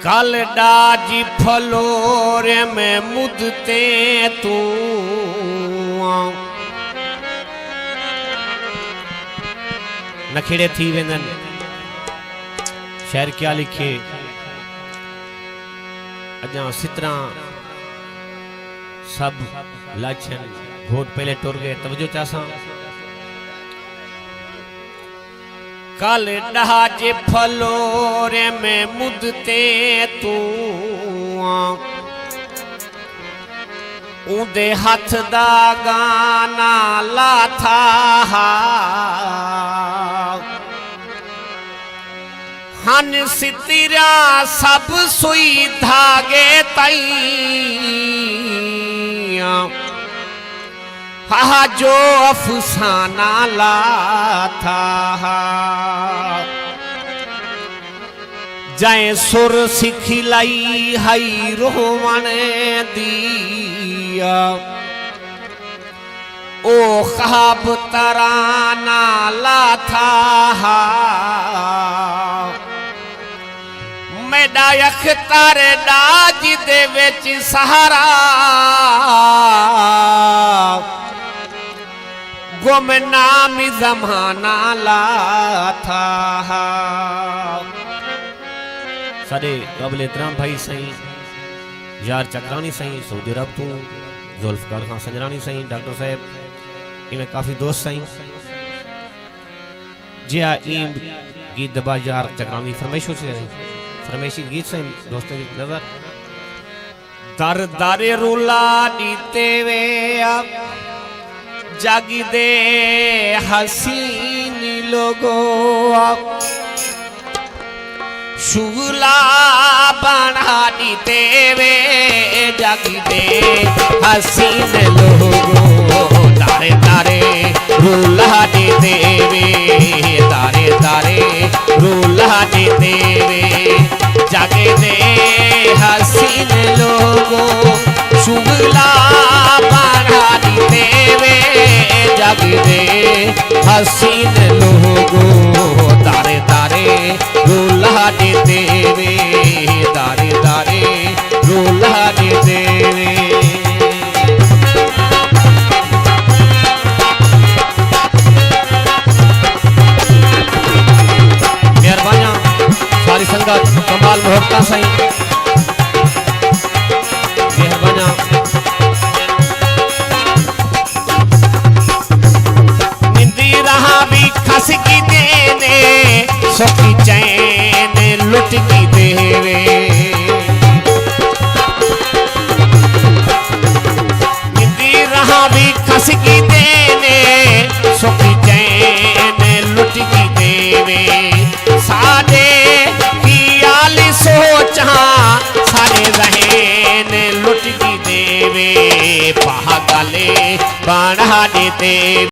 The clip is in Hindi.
कल डाजी फलोरे में मुदते तू नखिड़े थी वेंदन। शायर क्या लिखे अजा सितरा सब लाछन घोट पहले टुर गए। तवज्जो चासा कल डाजे फलोरे में मुदते तू उदे हथ दा गाना लाथा हन सितरा सब सुई धागे तई हा जो अफसाना लाथा जाए सुर सिखलाई हई रोवण दिया ओ ख्वाब तराना लाथा मेरा अख्तर डाज दे विच सहारा गुमनाम जमाना लाथा। साडे काबिल एहतराम भाई सही यार चक्रानी सही सऊदी अरब तू जुल्फकार खान संजरानी सही डॉक्टर साहब इनमें काफी दोस्त सही जिया ईम गीत दबा यार चक्रानी फरमाइशों से फरमाइशी गीत सही दोस्तों की नजर दर दारे रोला दीते वे जागी दे हसीन लोगो शुगला बना दीते वे जागी दे हसीन लोगो तारे तारे रोला दीते वे तारे तारे रोला दीते वे जागे दे हसीन लोगो शुगला बना दीते वे जागे दे हसीन लोगो तारे तारे रोला देते वे तारे तारे रोला देते वे। मेहरबानी सारी संगत कमाल मोहब्बत सही मेहरबानी खस की देने सुखी चैन लुट की देवे निंदी रहा भी खस की देने सुखी चैन लुट की देवे सादे ख्याल सोचा सारे रहन लुट की देवे पहा गले बढ़ा देते।